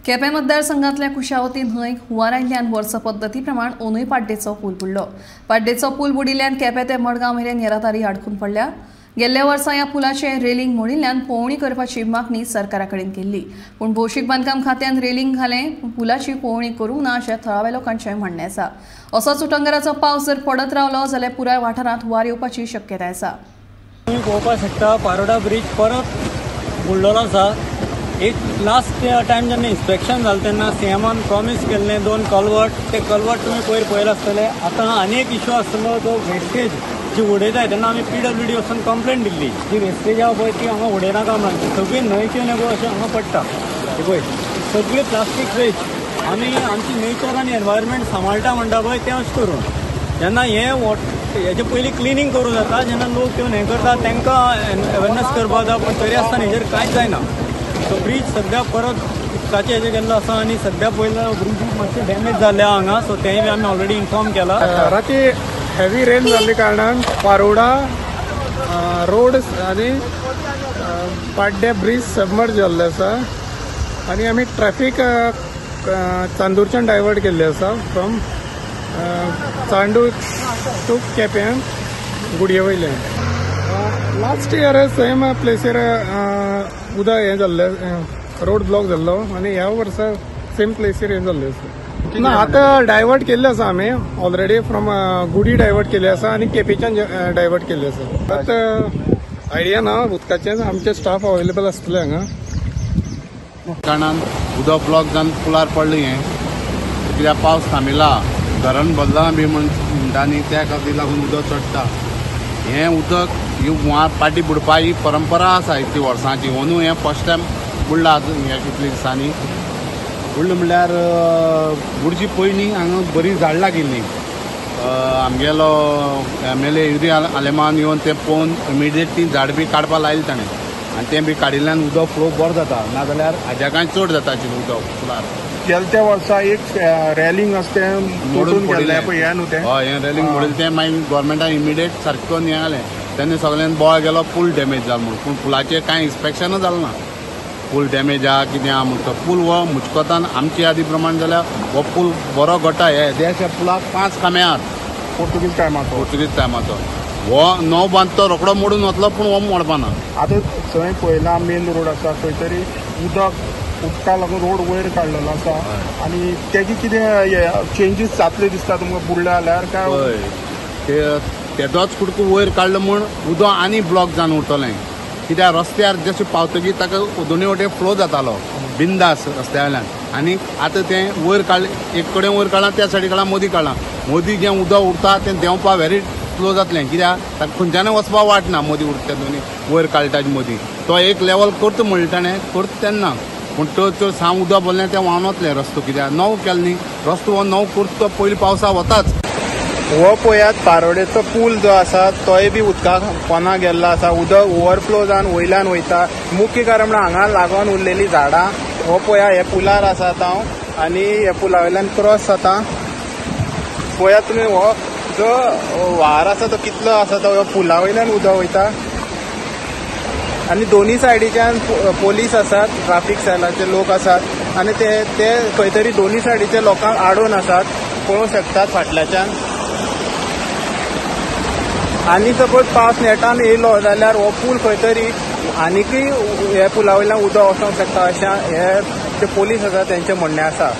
केपें मतदारसंघातल्या कुशावती न्हंयक हुंवार आयिल्ल्यान वर्स पद्दती प्रमाण अंदूय पाड्डेचो पूल बुडलो। पाड्डेचो पूल बुडिल्ल्यान केपें ते मडगांव मेरेन येरादारी आडकून पडल्या। गेल्ल्या वर्सा ह्या पुलाचें रेलिंग मोडिल्ल्यान पळोवणी करपाची मागणी सरकारा कडेन केल्ली, पूण भौशीक बांदकाम खात्यान रेलिंग घालें पूण पुलाची पळोवणी करूंक ना अशें थळाव्या लोकांचें म्हणणें आसा। असोच उटंगराचो पावस जर पडत रावलो जाल्यार पुराय वाठारांत हुंवार येवपाची शक्यताय आसा। तुम्ही पळोवपाक शकता पारोडा ब्रिज परत बुडलेलो आसा। एक लास्ट टायम जेन्ना इन्स्पेक्शन जालें तेन्ना सीएमान प्रॉमिस केल्लें 2 कल्वर्ट, ते कल्वर्ट तुम्ही पयलें आसतले। आतां आनी एक इश्यू आसलो जो वेस्टेज जी उडयताय तेन्ना आमी PWD वचून कंप्लेंट दिल्ली, जी वेस्टेज आहा पळय ती हांगा उडयनाका म्हणून। सगळी न्हंयचे न्हय अशें हांगा पडटा पळय सगळी प्लास्टीक वेस्ट। आमी आमची नेचर आनी एनवायरमेंट सांबाळटा म्हणटा पळय तें अशें करून जेन्ना हेजे पयलीं क्लिनींग करूं जाता, जेन्ना लोक येवन हें करता तांकां अवेरनेस करपाक जाय, पूण तरी आसतना हेजेर कांयच जायना। तो ब्रीज सद्या परत उदकाचे हेजे गेल्लो आसा आनी सद्या पयलीं ब्रिज मातशें डॅमेज जाल्लें हांगा, सो तेंय बी आमी ऑलरेडी इन्फॉर्म केला। राती हेवी रेन जाल्ले कारणान पारोडा रोड आनी पाड्डे ब्रिज सबमर्ज जाल्ले आसा आनी आमी ट्रॅफिक चांदूरच्यान डायवर्ट केल्ले आसा फ्रॉम चांदूर टू केपें गुडये वयल्यान। लास्ट इयर सेम प्लेसीर उदक हें जाल्लें, रोड ब्लॉक जाल्लो आनी ह्या वर्सा सेम प्लेसीर हें जाल्लें आसा। ना आतां डायवर्ट केल्ले आसा आमी ऑलरेडी फ्रॉम गुडी डायवर्ट केल्ले आसा आनी केपेच्यान डायवर्ट केल्ले आसा। आतां आयडिया ना उदकाचें, आमचे स्टाफ अवेलेबल आसतले हांगा। कारणान उदक ब्लॉक जावन पुलार पडलें हें, कित्याक पावस थांबिला, धरण बदलां बी म्हणटा न्ही त्या खातीर लागून उदक चडटा। हें उदक हुंवार पाड्डी बुडपा ही परंपरा आसा इतली वर्सांची। अंदू हें फर्स्ट टायम बुडलां ह्या कितले दिसांनी। बुडलें म्हणल्यार बुडची पयलीं हांगा बरी झाड लागिल्लीं। आमगेलो MLA युरी आलेमान येवन तें पळोवन इमिडिएटली झाड बी काडपाक लायलें ताणें आनी तें बी काडिल्ल्यान उदक फ्लो बरो जाता, नाजाल्यार हाज्या चड जाता आशिल्लें उदक पुलार। गेल्या वर्सा एक रॅलिंग आसा तें मोडून गेल्लें पळय हें न्हू तें। हय हें रॅलिंग मोडलें तें मागीर गोवोरमेंटान इमिडिएट सारकें करून हें जालें। तेन्ना सगळ्यांनी बोवाळ गेलो पूल डॅमेज जाला म्हणून, पूण पुलाचें कांय इन्स्पेक्शन जालें ना। पूल डॅमेज आहा कितें आहा म्हणून तो पूल हो मुचकोतान आमचे यादी प्रमाण जाल्यार हो पूल बरो घोटा। हे देशा पुलाक 5 खांबे आहात पोर्तुगीज टायमाचो। हो नवो बांदतो रोखडो मोडून वतलो पूण हो मोडपाना। आतां थंय पयला मेन रोड आसा थंय तरी उदका लागून रोड वयर काडलेलो आसा आनी तेजी कितें चेंजीस जातले दिसता तुमकां बुडले जाल्यार काय? हय तेदोच कुडको वयर काडलो म्हूण उदक आनी ब्लॉक जावन उरतलें, कित्याक रस्त्यार जशें पावतकीर ताका दोनूय वटेन फ्लो जातालो बिंदास रस्त्या वयल्यान। आनी आतां तें वयर काडलें, एक कडेन वयर काडलां त्या सायडीक काडलां मदीं काडलां। मदीं जें उदक उरता तें देंवपा व्हेरी स्लो जातलें, कित्याक ताका खंयच्यानय वचपाक वाट ना। मदीं उरता दोनी वयर काडटा मदीं तो एक लेवल करता म्हणलें ताणें, करता तेन्ना पूण तो साम उदक भरलें तें व्हांवन वतलें रस्तो, कित्याक नवो केलो न्ही रस्तो हो नवो करता तो पयलीं पावसा वताच। हो पळयात पारोडेचो पूल जो आसा तोय बी उदकाक पोना गेल्लो आसा। उदक ओवरफ्लो जावन वयल्यान वयता, मुख्य कारण म्हळ्यार हांगा लागून उरलेलीं झाडां। हो पळया हे पुलार आसा हांव आनी हे पुला वयल्यान क्रॉस जाता पळयात तुमी। हो जो व्हार आसा तो कितलो आसा तो ह्या पुला वयल्यान उदक वयता आनी दोनी सायडीच्यान पोलीस आसात, ट्राफीक सेलाचे लोक आसात आनी ते खंय तरी दोनी सायडीच्या लोकांक आडोवन आसात, पळोवंक शकतात फाटल्याच्यान। आनी सपोज पावस नेटान येयलो जाल्यार हो पूल खंय तरी आनीकय हे पुला वयल्यान उदक वचोंक शकता अशें हे पोलीस आसा तेंचें म्हणणें आसा।